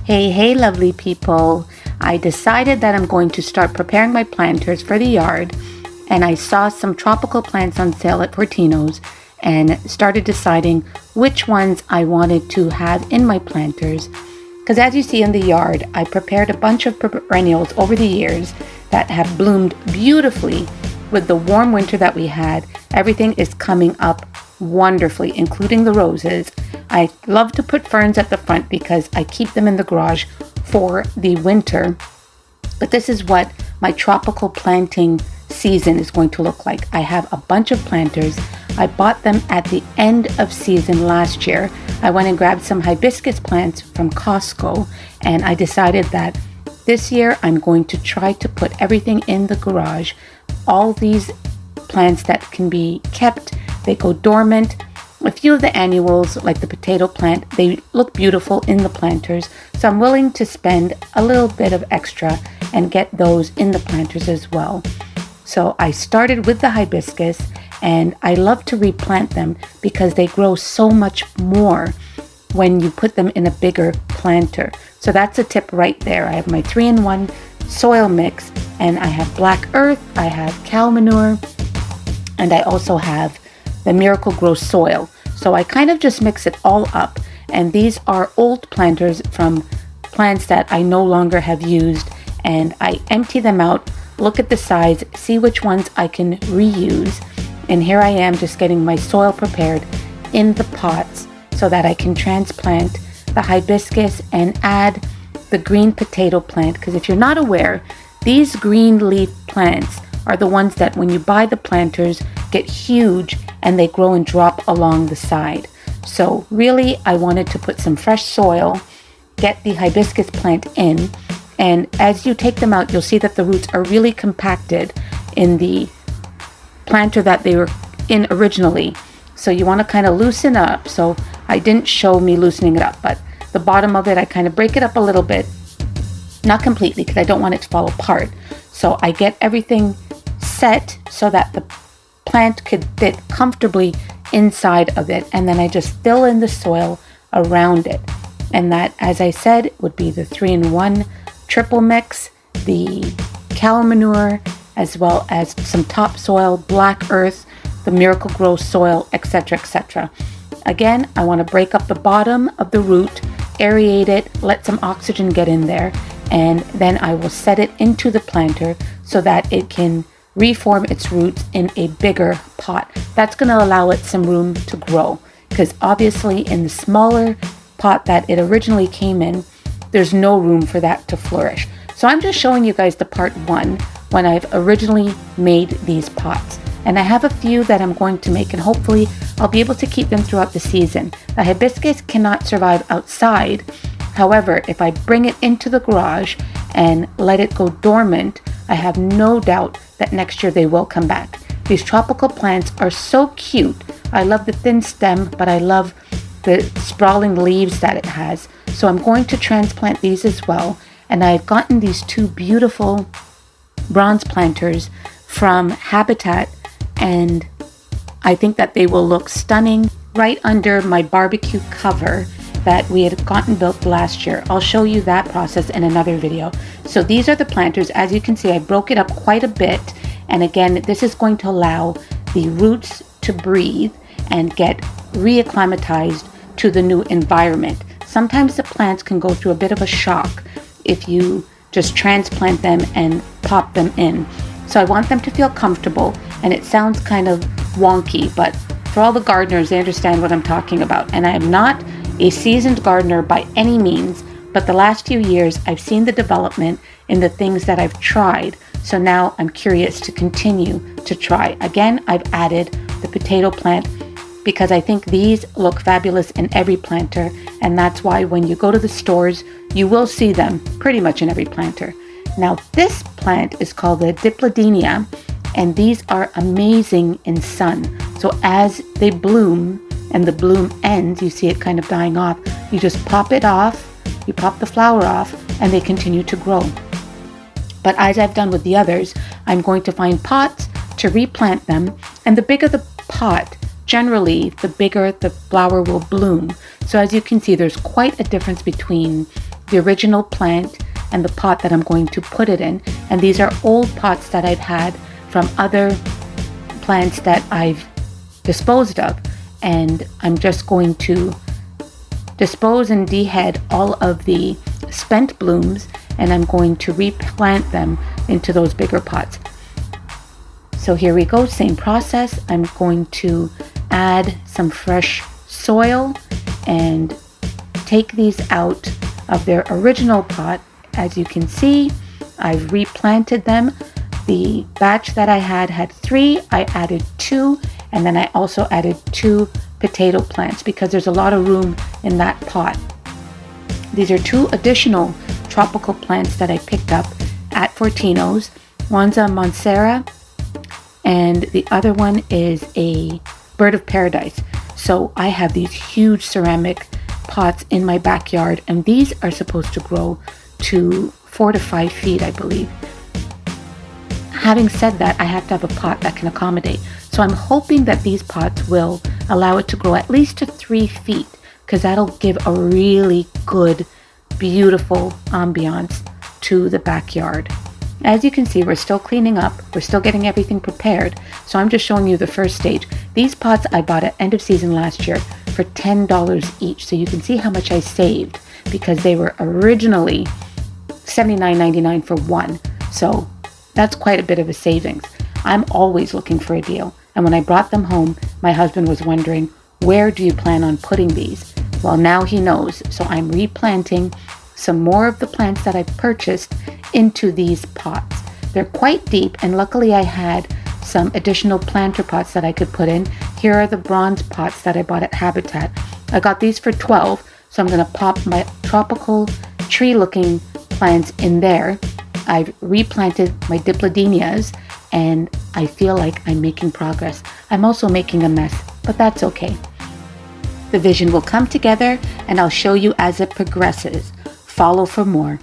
Hey, lovely people. I decided that I'm going to start preparing my planters for the yard, and I saw some tropical plants on sale at Fortino's and started deciding which ones I wanted to have in my planters. Because as you see in the yard, I prepared a bunch of perennials over the years that have bloomed beautifully. With the warm winter that we had, everything is coming up wonderfully, including the roses. I love to put ferns at the front because I keep them in the garage for the winter. But this is what my tropical planting season is going to look like. I have a bunch of planters. I bought them at the end of season last year. I went and grabbed some hibiscus plants from Costco, and I decided that this year I'm going to try to put everything in the garage. All these plants that can be kept, they go dormant. A few of the annuals, like the potato plant, they look beautiful in the planters. So I'm willing to spend a little bit of extra and get those in the planters as well. So I started with the hibiscus, and I love to replant them because they grow so much more when you put them in a bigger planter. So that's a tip right there. I have my 3-in-1 soil mix, and I have black earth, I have cow manure, and I also have the Miracle-Gro soil. So I kind of just mix it all up, and these are old planters from plants that I no longer have used, and I empty them out, look at the size, see which ones I can reuse, and here I am just getting my soil prepared in the pots so that I can transplant the hibiscus and add the green potato plant. Because if you're not aware, these green leaf plants are the ones that when you buy the planters get huge and they grow and drop along the side. So really I wanted to put some fresh soil, get the hibiscus plant in, and as you take them out, you'll see that the roots are really compacted in the planter that they were in originally. So you want to kind of loosen up. So I didn't show me loosening it up, but the bottom of it, I kind of break it up a little bit, not completely because I don't want it to fall apart. So I get everything set so that the plant could fit comfortably inside of it, and then I just fill in the soil around it. And that, as I said, would be the 3-in-1 triple mix, the cow manure, as well as some topsoil, black earth, the Miracle-Gro soil, etc., etc. Again, I want to break up the bottom of the root, aerate it, let some oxygen get in there, and then I will set it into the planter so that it can reform its roots in a bigger pot. That's going to allow it some room to grow, because obviously in the smaller pot that it originally came in, there's no room for that to flourish. So I'm just showing you guys the part 1 when I've originally made these pots. And I have a few that I'm going to make, and hopefully I'll be able to keep them throughout the season. The hibiscus cannot survive outside. However, if I bring it into the garage and let it go dormant, I have no doubt that next year they will come back. These tropical plants are so cute. I love the thin stem, but I love the sprawling leaves that it has. So I'm going to transplant these as well. And I've gotten these 2 beautiful bronze planters from Habitat, and I think that they will look stunning right under my barbecue cover that we had gotten built last year. I'll show you that process in another video. So these are the planters. As you can see, I broke it up quite a bit, and again, this is going to allow the roots to breathe and get reacclimatized to the new environment. Sometimes the plants can go through a bit of a shock if you just transplant them and pop them in. So I want them to feel comfortable, and it sounds kind of wonky, but for all the gardeners, they understand what I'm talking about. And I am not a seasoned gardener by any means, but the last few years I've seen the development in the things that I've tried. So now I'm curious to continue to try. Again, I've added the potato plant because I think these look fabulous in every planter, and that's why when you go to the stores, you will see them pretty much in every planter. Now this plant is called the Diplodenia, and these are amazing in sun. So as they bloom and the bloom ends, you see it kind of dying off, you just pop it off, you pop the flower off, and they continue to grow. But as I've done with the others, I'm going to find pots to replant them, and the bigger the pot, generally the bigger the flower will bloom. So as you can see, there's quite a difference between the original plant and the pot that I'm going to put it in. And these are old pots that I've had from other plants that I've disposed of. And I'm just going to dispose and dehead all of the spent blooms, and I'm going to replant them into those bigger pots. So here we go, same process. I'm going to add some fresh soil and take these out of their original pot. As you can see, I've replanted them. The batch that I had 3, I added 2, and then I also added 2 potato plants because there's a lot of room in that pot. These are 2 additional tropical plants that I picked up at Fortino's. One's a Monstera and the other one is a bird of paradise. So I have these huge ceramic pots in my backyard, and these are supposed to grow to 4 to 5 feet, I believe. Having said that, I have to have a pot that can accommodate. So I'm hoping that these pots will allow it to grow at least to 3 feet, because that'll give a really good, beautiful ambiance to the backyard. As you can see, we're still cleaning up. We're still getting everything prepared. So I'm just showing you the first stage. These pots I bought at end of season last year for $10 each. So you can see how much I saved because they were originally $79.99 for one. So that's quite a bit of a savings. I'm always looking for a deal. And when I brought them home, my husband was wondering, where do you plan on putting these? Well, now he knows. So I'm replanting some more of the plants that I purchased into these pots. They're quite deep, and luckily I had some additional planter pots that I could put in. Here are the bronze pots that I bought at Habitat. I got these for $12, so I'm going to pop my tropical tree-looking plants in there. I've replanted my dipladenias, and I feel like I'm making progress. I'm also making a mess, but that's okay. The vision will come together, and I'll show you as it progresses. Follow for more.